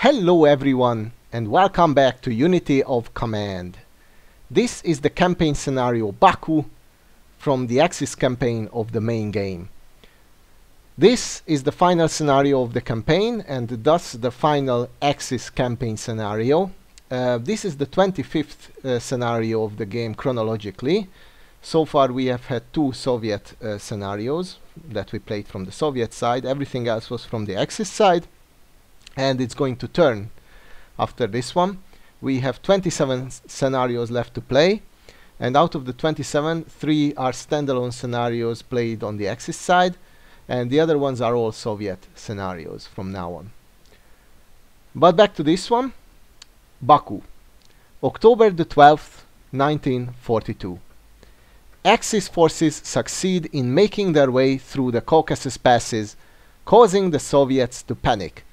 Hello everyone and welcome back to Unity of Command. This is the campaign scenario Baku from the Axis campaign of the main game. This is the final scenario of the campaign and thus the final Axis campaign scenario. This is the 25th scenario of the game chronologically. So far we have had two Soviet scenarios that we played from the Soviet side. Everything else was from the Axis side. And it's going to turn after this one. We have 27 scenarios left to play, and out of the 27, 3 are standalone scenarios played on the Axis side, and the other ones are all Soviet scenarios from now on. But back to this one. Baku, October the 12th, 1942. Axis forces succeed in making their way through the Caucasus passes, causing the Soviets to panic.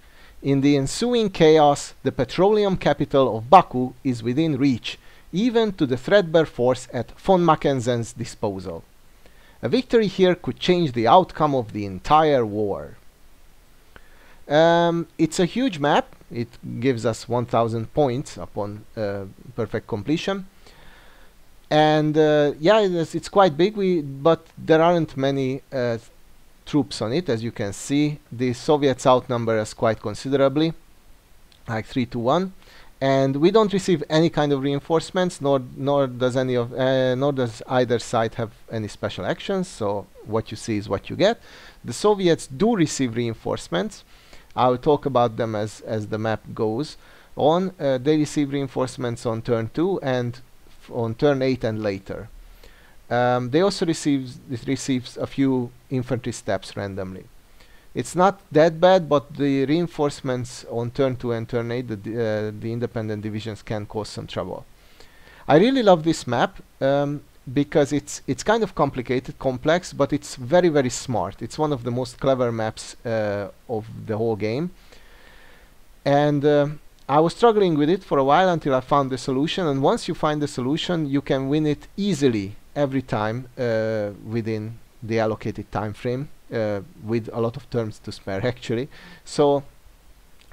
In the ensuing chaos, the petroleum capital of Baku is within reach, even to the threadbare force at von Mackensen's disposal. A victory here could change the outcome of the entire war. It's a huge map. It gives us 1000 points upon perfect completion. And yeah, it's quite big, but there aren't many troops on it. As you can see, the Soviets outnumber us quite considerably, like 3-1, and we don't receive any kind of reinforcements, nor does either side have any special actions. So what you see is what you get. The Soviets do receive reinforcements. I will talk about them as the map goes on. They receive reinforcements on turn 2 and on turn 8 and later. They also receives a few infantry steps randomly. It's not that bad, but the reinforcements on turn 2 and turn 8, the independent divisions, can cause some trouble. I really love this map because it's kind of complicated, complex, but it's very, very smart. It's one of the most clever maps of the whole game. And I was struggling with it for a while until I found the solution, and once you find the solution, you can win it easily every time within the allocated time frame, with a lot of turns to spare actually. So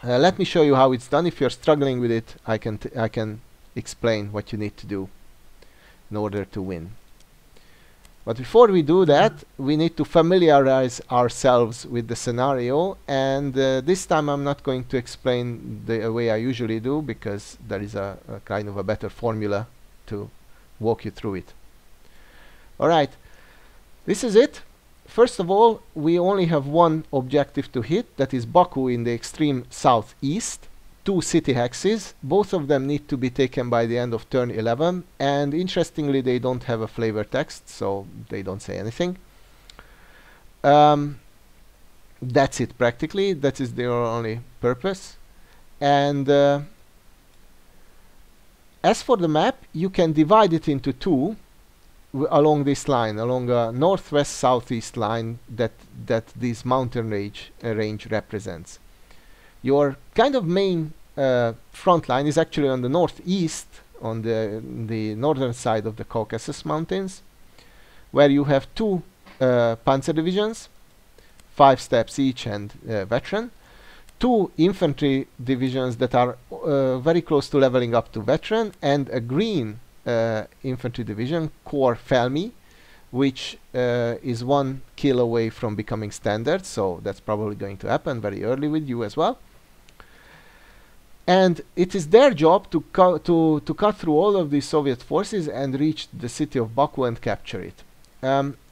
let me show you how it's done. If you're struggling with it, I can explain what you need to do in order to win. But before we do that, we need to familiarize ourselves with the scenario, and this time I'm not going to explain the way I usually do, because there is a kind of a better formula to walk you through it. Alright, this is it. First of all, we only have one objective to hit, that is Baku in the extreme southeast. 2 city hexes, both of them need to be taken by the end of turn 11, and interestingly they don't have a flavor text, so they don't say anything. That's it practically, that is their only purpose. And as for the map, you can divide it into 2 along this line, along a northwest-southeast line that this mountain range represents. Your kind of main front line is actually on the northeast, on the northern side of the Caucasus Mountains, where you have 2 panzer divisions, 5 steps each and veteran, 2 infantry divisions that are very close to leveling up to veteran, and a green infantry division, Corps Felmi, which is 1 kill away from becoming standard, so that's probably going to happen very early with you as well. And it is their job to cut through all of these Soviet forces and reach the city of Baku and capture it.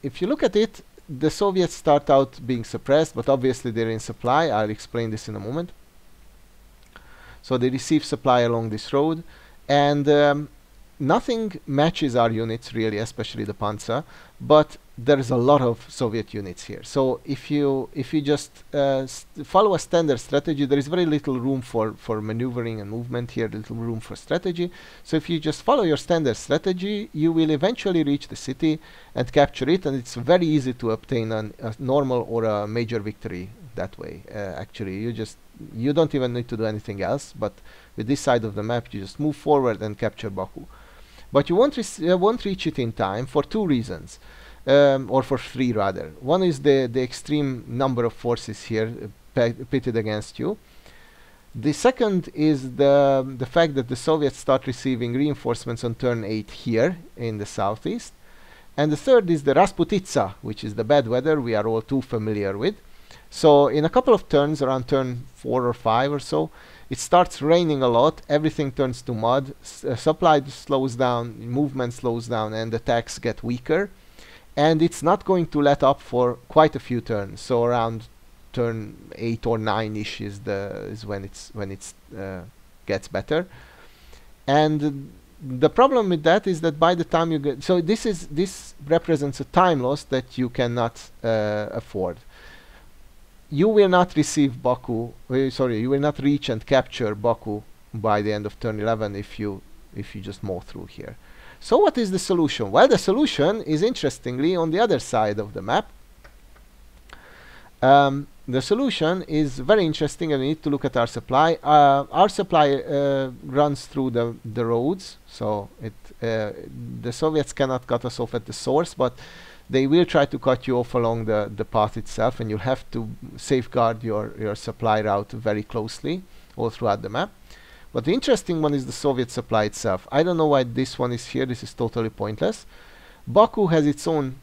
If you look at it, the Soviets start out being suppressed, but obviously they're in supply. I'll explain this in a moment. So they receive supply along this road, and nothing matches our units really, especially the Panzer, but there is a lot of Soviet units here. So if you just follow a standard strategy, there is very little room for maneuvering and movement here, little room for strategy. So if you just follow your standard strategy, you will eventually reach the city and capture it, and it's very easy to obtain a normal or a major victory that way. Actually, you don't even need to do anything else, but with this side of the map, you just move forward and capture Baku. But you won't reach it in time for 2 reasons, or for 3 rather. One is the extreme number of forces here pitted against you. The second is the fact that the Soviets start receiving reinforcements on turn 8 here in the southeast. And the third is the Rasputitsa, which is the bad weather we are all too familiar with. So in a couple of turns, around turn 4 or 5 or so, it starts raining a lot, everything turns to mud, supply slows down, movement slows down, and attacks get weaker. And it's not going to let up for quite a few turns. So around turn 8 or 9-ish is when it's gets better. And the problem with that is that by the time you get, so this represents a time loss that you cannot afford. You will not receive Baku, you will not reach and capture Baku by the end of turn 11 if you just mow through here. So what is the solution? Well, the solution is interestingly on the other side of the map. The solution is very interesting, and we need to look at our supply. Our supply runs through the roads, so the Soviets cannot cut us off at the source, but they will try to cut you off along the path itself, and you'll have to safeguard your supply route very closely all throughout the map. But the interesting one is the Soviet supply itself. I don't know why this one is here. This is totally pointless. Baku has its own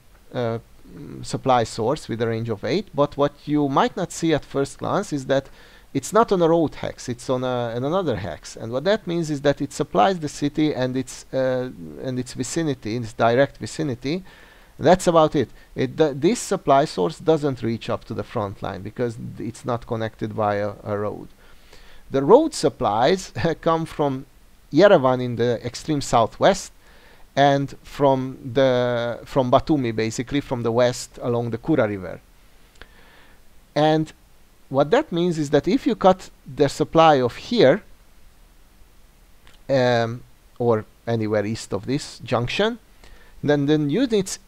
supply source with a range of 8, but what you might not see at first glance is that it's not on a road hex, it's on another hex. And what that means is that it supplies the city and its vicinity, its direct vicinity. That's about it. This supply source doesn't reach up to the front line because it's not connected by a road. The road supplies come from Yerevan in the extreme southwest, and from Batumi, basically from the west along the Kura River. And what that means is that if you cut the supply of here, or anywhere east of this junction, then the units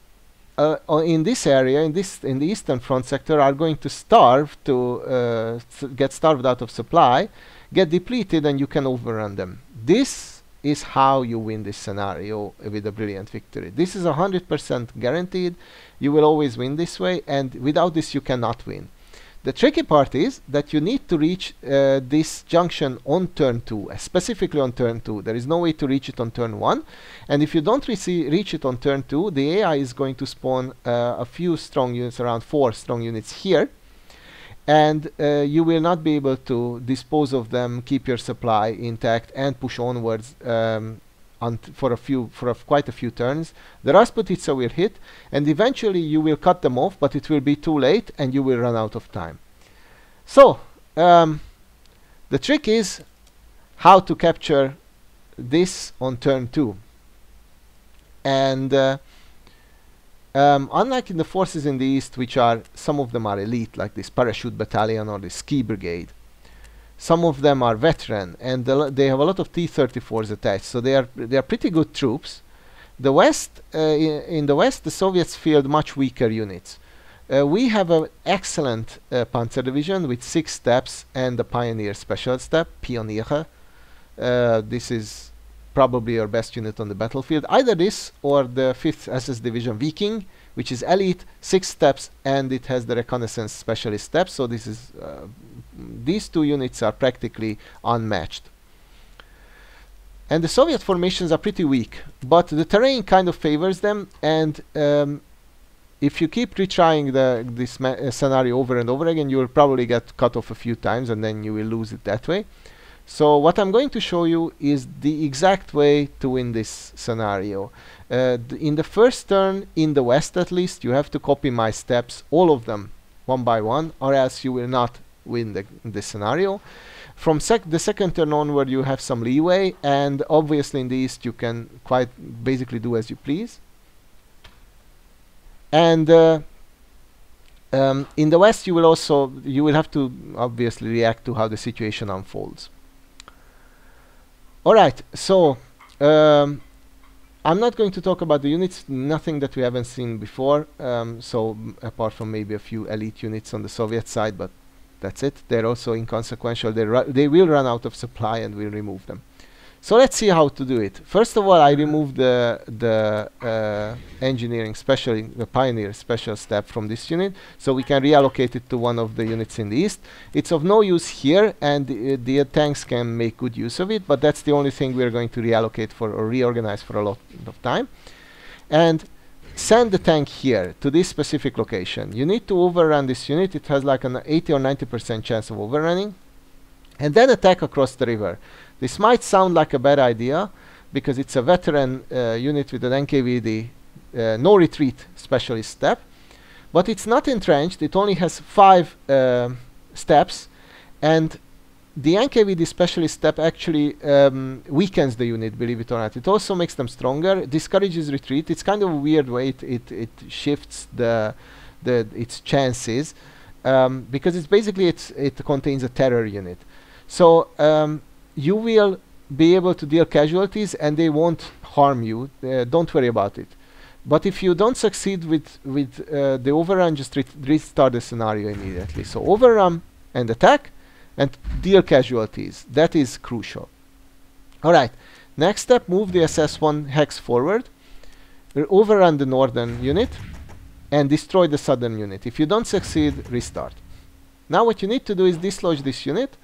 in this area, in the eastern front sector, are going to starve get starved out of supply, get depleted, and you can overrun them. This is how you win this scenario with a brilliant victory. This is 100% guaranteed. You will always win this way, and without this you cannot win. The tricky part is that you need to reach this junction on turn 2, specifically on turn 2. There is no way to reach it on turn 1, and if you don't reach it on turn 2, the AI is going to spawn a few strong units, around 4 strong units here, and you will not be able to dispose of them, keep your supply intact, and push onwards for quite a few turns. The Rasputitsa will hit, and eventually you will cut them off, but it will be too late, and you will run out of time. So the trick is how to capture this on turn 2. And unlike in the forces in the east, which are, some of them are elite, like this parachute battalion or the ski brigade, some of them are veteran, and they have a lot of T-34s attached, so they are pretty good troops. The west, in the west, the Soviets field much weaker units. We have an excellent panzer division with 6 steps and the Pioneer special step, Pioniere. This is probably your best unit on the battlefield. Either this or the 5th SS Division Viking, which is elite, 6 steps, and it has the reconnaissance specialist step. So this is these 2 units are practically unmatched. And the Soviet formations are pretty weak, but the terrain kind of favors them, and if you keep retrying this scenario over and over again, you will probably get cut off a few times, and then you will lose it that way. So what I'm going to show you is the exact way to win this scenario. In the first turn, in the west at least, you have to copy my steps, all of them, one by one, or else you will not win this scenario. From the second turn onward, you have some leeway, and obviously in the east you can quite basically do as you please. And in the west, you will have to obviously react to how the situation unfolds. Alright, so I'm not going to talk about the units, nothing that we haven't seen before, so apart from maybe a few elite units on the Soviet side, but that's it. They're also inconsequential. They will run out of supply and we'll remove them. So let's see how to do it. First of all, I remove the engineering special, the pioneer special step from this unit, so we can reallocate it to one of the units in the east. It's of no use here, and the tanks can make good use of it, but that's the only thing we're going to reallocate for or reorganize for a lot of time. And send the tank here to this specific location. You need to overrun this unit. It has like an 80 or 90% chance of overrunning, and then attack across the river. This might sound like a bad idea because it's a veteran unit with an NKVD no retreat specialist step, but it's not entrenched. It only has 5 steps, and the NKVD specialist step actually weakens the unit, believe it or not. It also makes them stronger, discourages retreat. It's kind of a weird way it shifts its chances because it's basically it contains a terror unit. So you will be able to deal casualties and they won't harm you. Don't worry about it. But if you don't succeed with the overrun, just restart the scenario immediately. So overrun and attack and deal casualties. That is crucial. Alright, next step, move the SS1 hex forward, overrun the northern unit and destroy the southern unit. If you don't succeed, restart. Now what you need to do is dislodge this unit.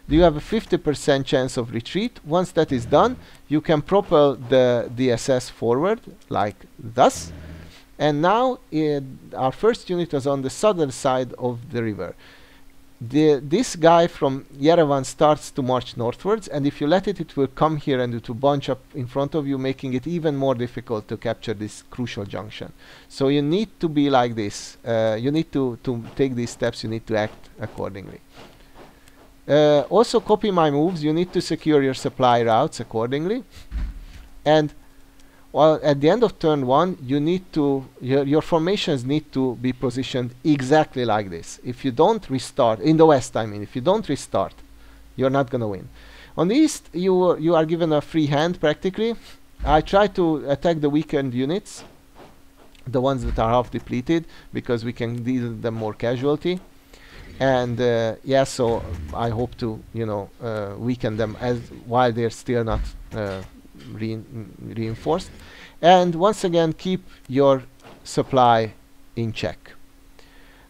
You have a 50% chance of retreat. Once that is done, you can propel the SS forward like thus. And now our first unit was on the southern side of the river. This guy from Yerevan starts to march northwards, and if you let it, it will come here and it will bunch up in front of you, making it even more difficult to capture this crucial junction. So you need to be like this. You need to take these steps. You need to act accordingly. Also copy my moves. You need to secure your supply routes accordingly, and well, at the end of turn 1 you need to your formations need to be positioned exactly like this. If you don't restart in the west, I mean, if you don't restart, you're not gonna win. On the east, you are given a free hand practically. I try to attack the weakened units, the ones that are half depleted, because we can deal them more casualty. And yeah, so I hope to weaken them as while they're still not reinforced. And once again, keep your supply in check.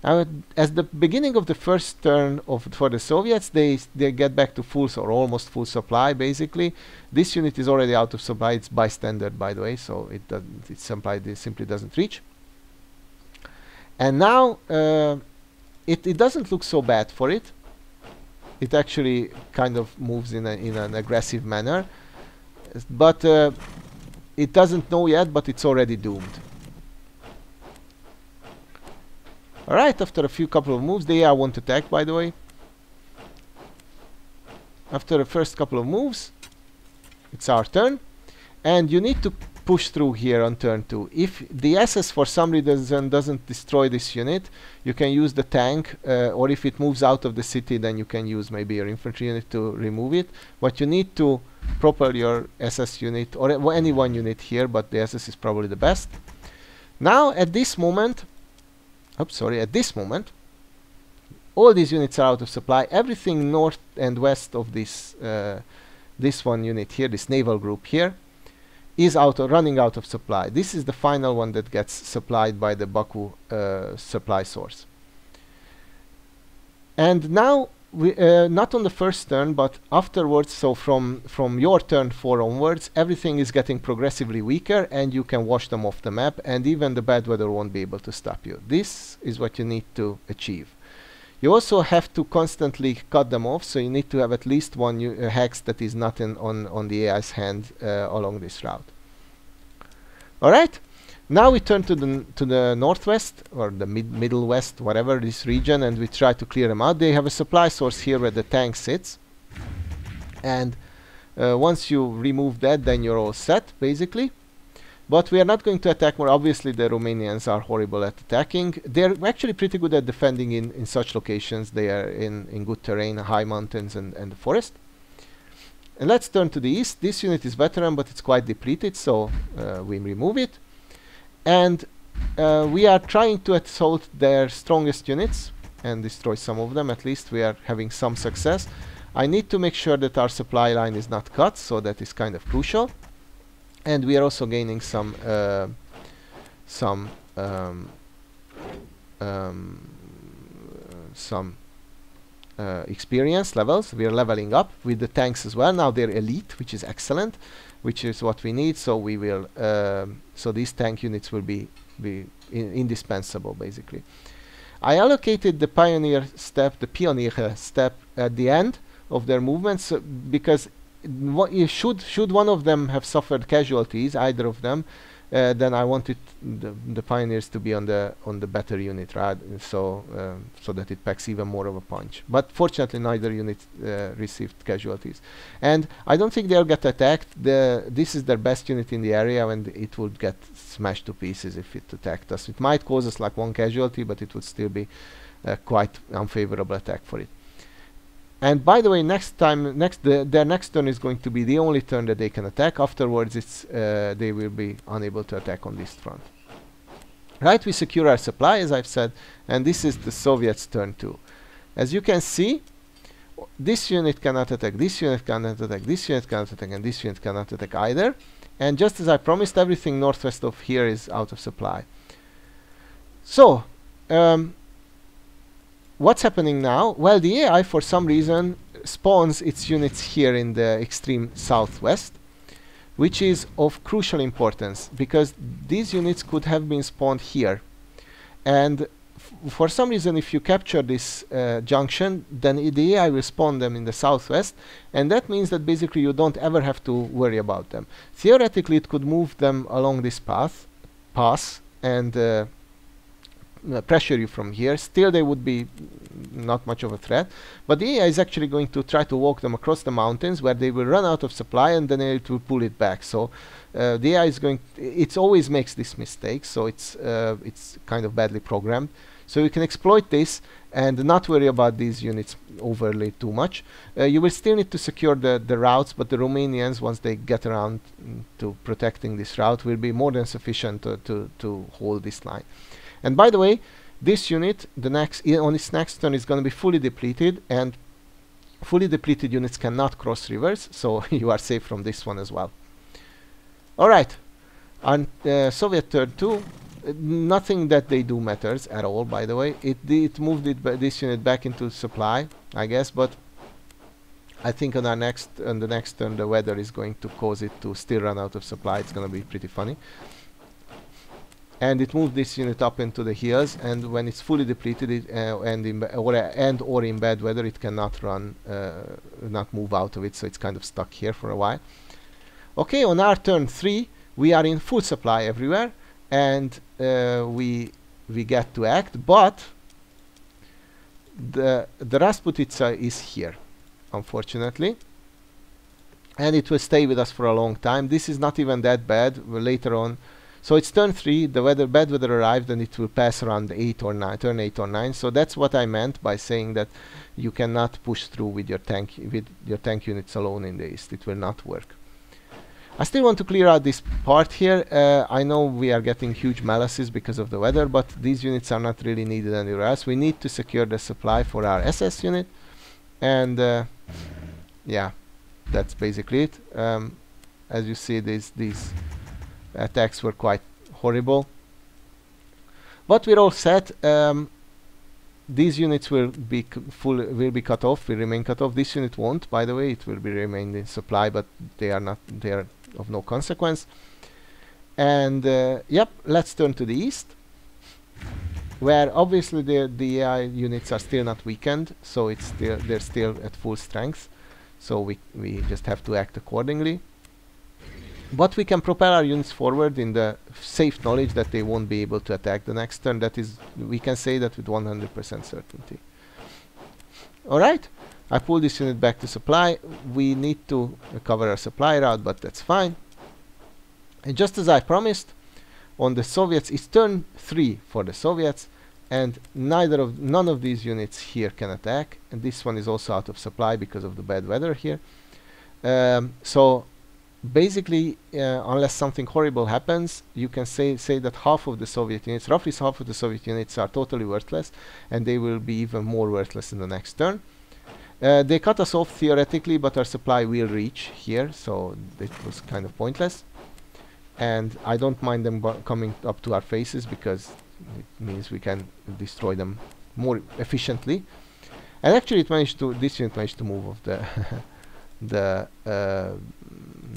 As the beginning of the first turn for the Soviets, they get back to full or almost full supply. Basically, this unit is already out of supply. It's by standard, by the way, so its supply simply doesn't reach. And now it doesn't look so bad for it. It actually kind of moves in an aggressive manner, but it doesn't know yet, but it's already doomed. Alright, after a couple of moves, they won't attack, by the way. After the first couple of moves, it's our turn, and you need to push through here on turn 2. If the SS for some reason doesn't destroy this unit, you can use the tank, or if it moves out of the city, then you can use maybe your infantry unit to remove it. But you need to propel your SS unit, or any one unit here, but the SS is probably the best. Now at this moment, all these units are out of supply. Everything north and west of this this one unit here, this naval group here, is running out of supply. This is the final one that gets supplied by the Baku supply source. And now, not on the first turn, but afterwards, so from your turn 4 onwards, everything is getting progressively weaker, and you can wash them off the map, and even the bad weather won't be able to stop you. This is what you need to achieve. You also have to constantly cut them off, so you need to have at least one hex that is not on the AI's hand along this route. Alright, now we turn to the northwest, or the middle west, whatever, this region, and we try to clear them out. They have a supply source here where the tank sits, and once you remove that, then you're all set, basically. But we are not going to attack more. Obviously, the Romanians are horrible at attacking. They're actually pretty good at defending in such locations. They are in good terrain, high mountains and the forest. And let's turn to the east. This unit is veteran, but it's quite depleted, so we remove it. And we are trying to assault their strongest units and destroy some of them. At least we are having some success. I need to make sure that our supply line is not cut, so that is kind of crucial. And we are also gaining some some um, some experience levels. We are leveling up with the tanks as well. Now they're elite, which is excellent, which is what we need. So we will so these tank units will be indispensable basically. I allocated the pioneer step at the end of their movements because should one of them have suffered casualties, either of them, then I wanted the pioneers to be on the better unit, right? So that it packs even more of a punch. But fortunately, neither unit received casualties, and I don't think they'll get attacked. This is their best unit in the area, and it would get smashed to pieces if it attacked us. It might cause us like one casualty, but it would still be quite unfavorable attack for it. And by the way, their next turn is going to be the only turn that they can attack. Afterwards, they will be unable to attack on this front. Right, we secure our supply, as I've said, and this is the Soviets' turn too. As you can see, this unit cannot attack, this unit cannot attack, this unit cannot attack, and this unit cannot attack either. And just as I promised, everything northwest of here is out of supply. So, what's happening now? Well, the AI for some reason spawns its units here in the extreme southwest, which is of crucial importance because these units could have been spawned here. And for some reason, if you capture this junction, then the AI will spawn them in the southwest, and that means that basically you don't ever have to worry about them. Theoretically, it could move them along this pass, and pressure you from here. Still, they would be not much of a threat, but the AI is actually going to try to walk them across the mountains where they will run out of supply, and then it will pull it back. So the AI is going it always makes this mistake, so it's kind of badly programmed. So you can exploit this and not worry about these units overly too much. You will still need to secure the routes, but the Romanians, once they get around to protecting this route, will be more than sufficient to hold this line. And by the way, this unit, on its next turn, is going to be fully depleted, and fully depleted units cannot cross rivers, so you are safe from this one as well. Alright, on Soviet turn 2, nothing that they do matters at all, by the way. It moved this unit back into supply, I guess, but I think on the next turn the weather is going to cause it to still run out of supply. It's going to be pretty funny. And it moved this unit up into the hills, and when it's fully depleted or in bad weather, it cannot not move out of it, so it's kind of stuck here for a while. Okay, on our turn 3, we are in full supply everywhere, and we get to act, but the Rasputitsa is here, unfortunately, and it will stay with us for a long time. This is not even that bad. Later on, so it's turn 3, the bad weather arrived, and it will pass around turn 8 or 9. So that's what I meant by saying that you cannot push through with your tank units alone in the east. It will not work. I still want to clear out this part here. I know we are getting huge malices because of the weather, but these units are not really needed anywhere else. We need to secure the supply for our SS unit, and yeah, that's basically it. As you see, these attacks were quite horrible, but we're all set. These units will be cut off, will remain cut off. This unit won't, by the way. It will be remained in supply, but they are of no consequence. And yep, let's turn to the east, where obviously the AI units are still not weakened, so they're still at full strength. So we just have to act accordingly. But we can propel our units forward in the safe knowledge that they won't be able to attack the next turn. That is, we can say that with 100% certainty. Alright, I pull this unit back to supply. We need to recover our supply route, but that's fine. And just as I promised, on the Soviets, it's turn 3 for the Soviets, and none of these units here can attack. And this one is also out of supply because of the bad weather here. So basically, unless something horrible happens, you can say that half of the Soviet units, roughly half of the Soviet units, are totally worthless, and they will be even more worthless in the next turn. They cut us off theoretically, but our supply will reach here, so it was kind of pointless. And I don't mind them coming up to our faces because it means we can destroy them more efficiently. And actually, this unit managed to move off the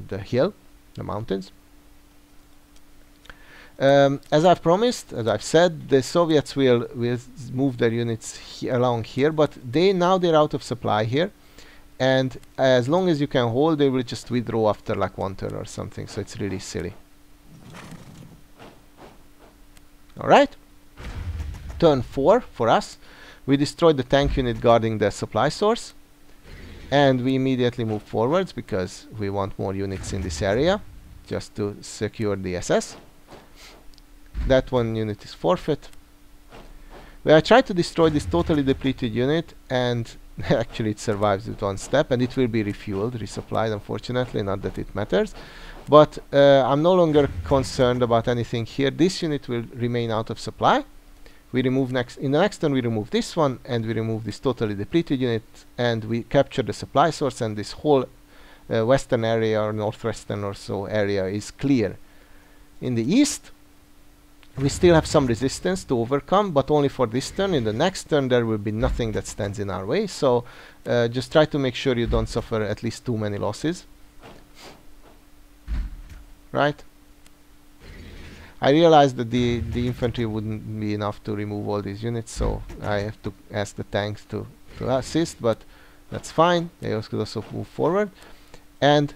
the hill, the mountains. As I've promised, as I've said, the Soviets will move their units along here, but they're out of supply here, and as long as you can hold, they will just withdraw after like 1 turn or something. So it's really silly. All right, turn 4 for us. We destroyed the tank unit guarding the supply source, and we immediately move forwards because we want more units in this area just to secure the SS. That one unit is forfeit. I tried to destroy this totally depleted unit, and actually it survives with 1 step, and it will be refueled, resupplied, unfortunately, not that it matters. But I'm no longer concerned about anything here. This unit will remain out of supply. We remove in the next turn we remove this one, and we remove this totally depleted unit, and we capture the supply source, and this whole western area or northwestern or so area is clear. In the east, we still have some resistance to overcome, but only for this turn. In the next turn there will be nothing that stands in our way, so just try to make sure you don't suffer at least too many losses. Right? I realized that the infantry wouldn't be enough to remove all these units, so I have to ask the tanks to assist, but that's fine. They could also move forward. And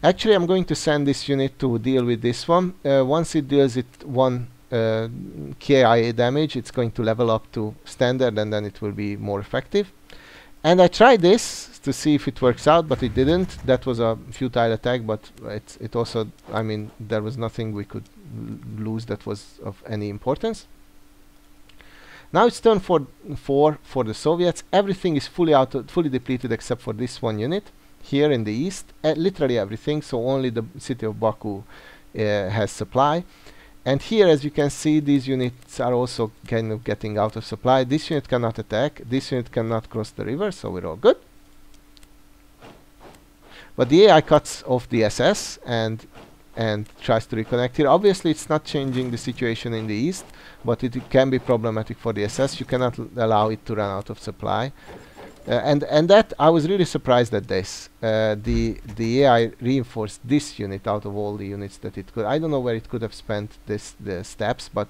actually I'm going to send this unit to deal with this one. Once it deals it 1 KIA damage, it's going to level up to standard, and then it will be more effective. And I tried this to see if it works out, but it didn't. That was a futile attack, but it also, I mean, there was nothing we could lose that was of any importance. Now it's turn 4 for the Soviets. Everything is fully depleted except for this 1 unit here in the east. Literally everything, so only the city of Baku has supply. And here, as you can see, these units are also kind of getting out of supply. This unit cannot attack. This unit cannot cross the river, so we're all good. But the AI cuts off the SS and tries to reconnect here. Obviously, it's not changing the situation in the east, but it can be problematic for the SS. You cannot allow it to run out of supply. And that I was really surprised at this. The AI reinforced this unit out of all the units that it could. I don't know where it could have spent the steps, but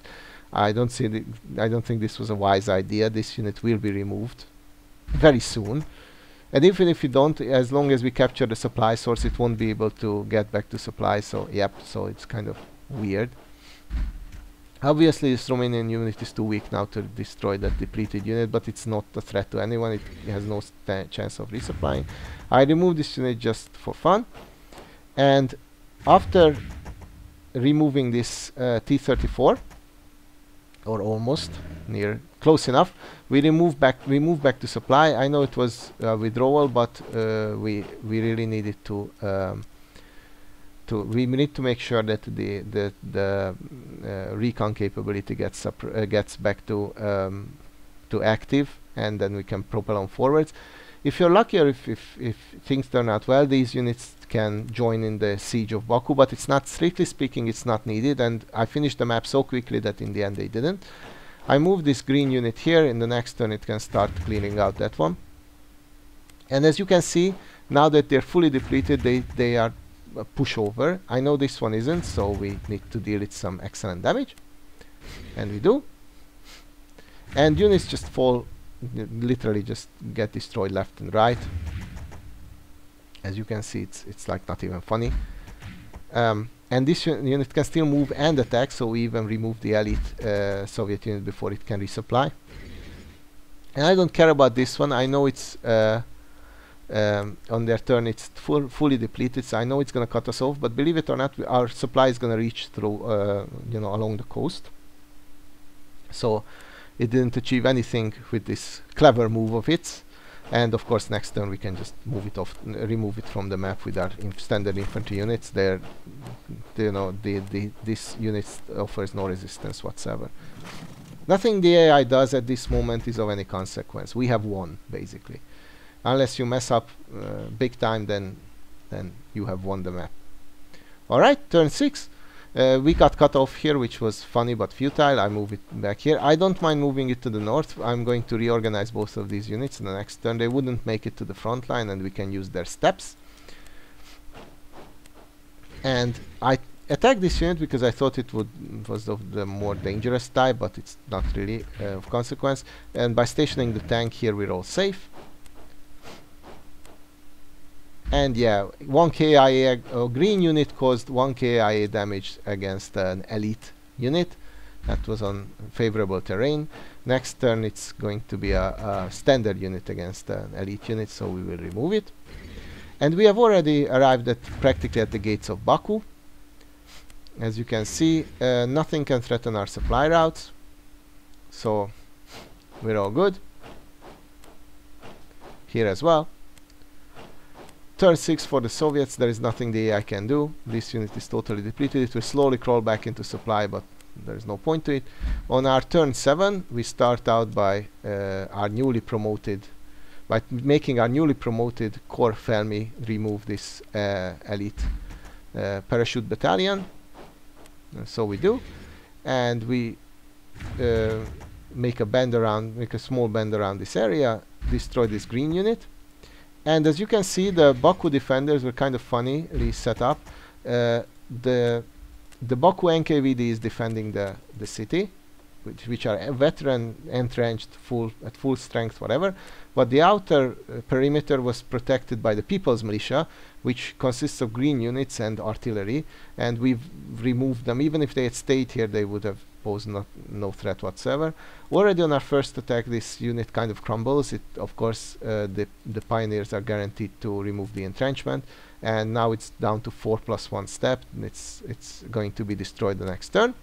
I don't think this was a wise idea. This unit will be removed very soon. And even if you don't, as long as we capture the supply source, it won't be able to get back to supply. So yep, so it's kind of weird. Obviously, this Romanian unit is too weak now to destroy that depleted unit, but it's not a threat to anyone. It has no chance of resupplying. I removed this unit just for fun, and after removing this T-34, or almost close enough, we move back to supply. I know it was withdrawal, but we really needed to. We need to make sure that the recon capability gets back to active, and then we can propel on forwards. If you're lucky, or if things turn out well, these units can join in the siege of Baku, but it's not, strictly speaking, it's not needed. And I finished the map so quickly that in the end they didn't. I moved this green unit here. In the next turn, it can start clearing out that one. And as you can see, now that they're fully depleted, they are pushover. I know this one isn't, so we need to deal it some excellent damage, and we do. And units just fall, literally just get destroyed left and right. As you can see, it's like not even funny. And this unit can still move and attack, so we even remove the elite Soviet unit before it can resupply. And I don't care about this one. I know it's on their turn it's fully depleted, so I know it's going to cut us off, but believe it or not, our supply is going to reach through along the coast. So it didn't achieve anything with this clever move of its. And of course next turn we can just move it off, remove it from the map with our standard infantry units. This unit offers no resistance whatsoever. Nothing the AI does at this moment is of any consequence. We have won, basically. Unless you mess up big time, then you have won the map. Alright, turn 6. We got cut off here, which was funny but futile. I move it back here. I don't mind moving it to the north. I'm going to reorganize both of these units in the next turn. They wouldn't make it to the front line, and we can use their steps. And I attacked this unit because I thought it was of the more dangerous type, but it's not really of consequence. And by stationing the tank here, we're all safe. And yeah, 1 KIA green unit caused 1 KIA damage against an elite unit. That was on favorable terrain. Next turn it's going to be a standard unit against an elite unit, so we will remove it. And we have already arrived at practically at the gates of Baku. As you can see, nothing can threaten our supply routes, so we're all good. Here as well. Turn 6 for the Soviets, there is nothing the AI can do. This unit is totally depleted. It will slowly crawl back into supply, but there is no point to it. On our turn 7, we start out by making our newly promoted Corps Fermi remove this elite parachute battalion. So we do, and we make a small bend around this area, destroy this green unit. And as you can see, the Baku defenders were kind of funnily set up. The Baku NKVD is defending the city, which are veteran, entrenched, at full strength, whatever. But the outer perimeter was protected by the People's Militia, which consists of green units and artillery. And we've removed them. Even if they had stayed here, they would have posed no threat whatsoever. Already on our first attack, this unit kind of crumbles. Of course, the pioneers are guaranteed to remove the entrenchment, and now it's down to 4+1 step. And it's going to be destroyed the next turn.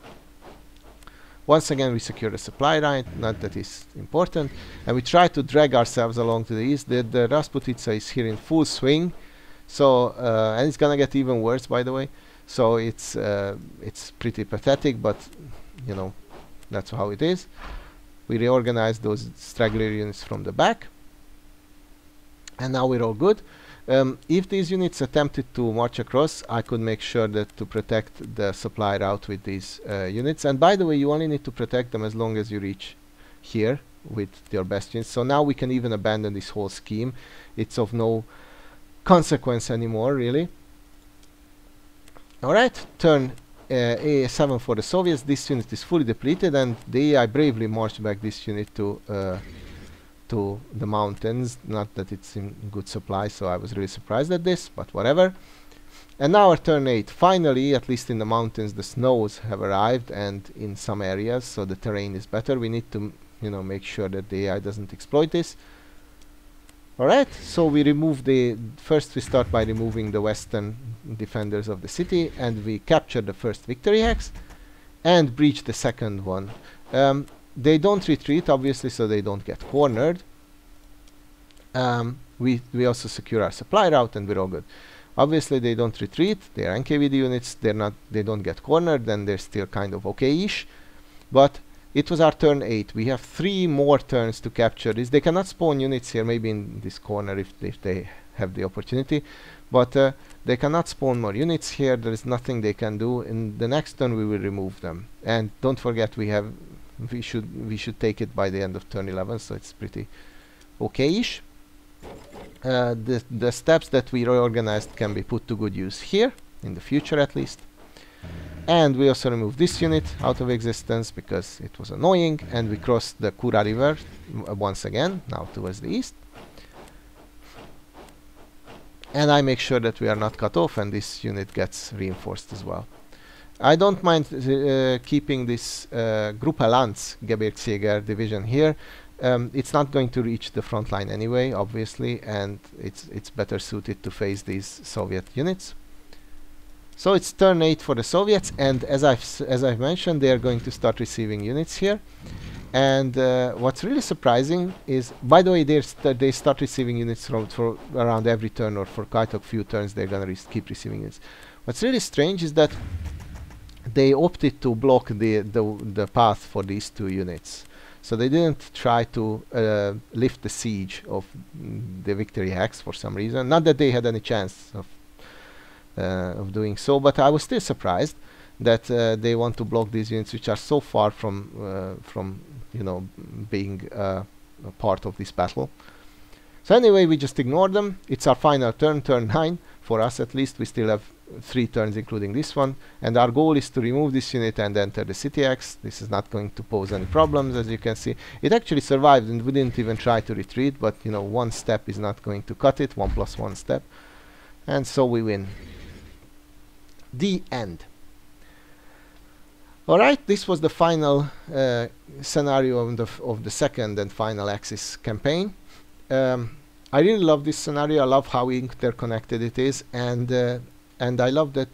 Once again, we secure the supply line. Not that is important, and we try to drag ourselves along to the east. The Rasputitsa is here in full swing, so and it's gonna get even worse, by the way. So it's pretty pathetic, but you know, that's how it is. We reorganize those straggler units from the back, and now we're all good. If these units attempted to march across, I could make sure that to protect the supply route with these units. And by the way, you only need to protect them as long as you reach here with your best units. So now we can even abandon this whole scheme. It's of no consequence anymore, really. Alright, turn A7 for the Soviets. This unit is fully depleted, and the AI bravely marched back this unit to the mountains. Not that it's in good supply, so I was really surprised at this, but whatever. And now our turn 8. Finally, at least in the mountains, the snows have arrived, and in some areas, so the terrain is better. We need to, you know, make sure that the AI doesn't exploit this. Alright, so we remove first we start by removing the western defenders of the city, and we capture the first victory hex and breach the second one. They don't retreat, obviously, so they don't get cornered. We also secure our supply route, and we're all good. Obviously, they don't retreat. They are NKVD units. They don't get cornered, then they're still kind of okay-ish. But it was our turn 8. We have 3 more turns to capture this. They cannot spawn units here, maybe in this corner if they have the opportunity. But they cannot spawn more units here. There is nothing they can do. In the next turn, we will remove them. And don't forget, we should take it by the end of turn 11, so it's pretty okay-ish. The steps that we reorganized can be put to good use here, in the future at least. And we also remove this unit out of existence because it was annoying, and we cross the Kura River once again, now towards the east. And I make sure that we are not cut off, and this unit gets reinforced as well. I don't mind keeping this Gruppe Lanz Gebirgsjäger division here. It's not going to reach the front line anyway, obviously, and it's better suited to face these Soviet units. So it's turn 8 for the Soviets, and as I've mentioned, they are going to start receiving units here. And what's really surprising is, by the way, they start receiving units for around every turn, or for quite a few turns they're gonna keep receiving units. What's really strange is that they opted to block the path for these two units. So they didn't try to lift the siege of the Victory Hex for some reason. Not that they had any chance of doing so, but I was still surprised that they want to block these units, which are so far from you know, being a part of this battle. So anyway, we just ignore them. It's our final turn, turn 9 for us at least. We still have 3 turns including this one, and our goal is to remove this unit and enter the city X. This is not going to pose any problems, as you can see. It actually survived and we didn't even try to retreat, but you know, one step is not going to cut it, 1+1 step, and so we win. The end. Alright, this was the final scenario of the second and final Axis campaign. I really love this scenario. I love how interconnected it is, and I love that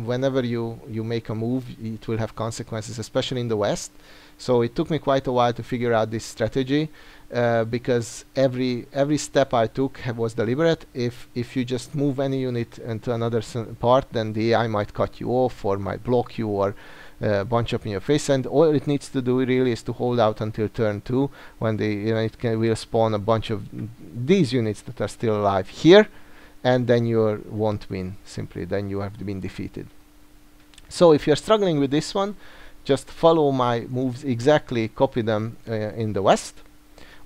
whenever you make a move, it will have consequences, especially in the West. So it took me quite a while to figure out this strategy, because every step I took was deliberate. If you just move any unit into another part, then the AI might cut you off or might block you or bunch up in your face, and all it needs to do really is to hold out until turn 2, when will spawn a bunch of these units that are still alive here, and then you won't win. Simply, then you have been defeated. So if you're struggling with this one, just follow my moves exactly, copy them in the West.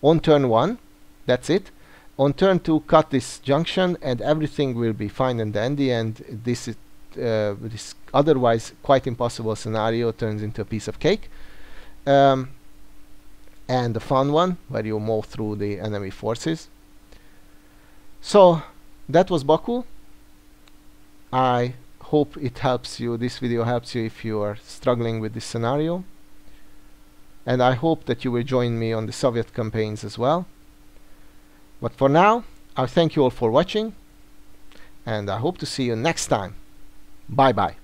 On turn 1, that's it. On turn 2, cut this junction and everything will be fine, and then in the end this is this otherwise quite impossible scenario turns into a piece of cake. And the fun one where you mow through the enemy forces. So that was Baku. I hope it helps you, this video helps you if you are struggling with this scenario, and I hope that you will join me on the Soviet campaigns as well. But for now, I thank you all for watching, and I hope to see you next time. Bye bye.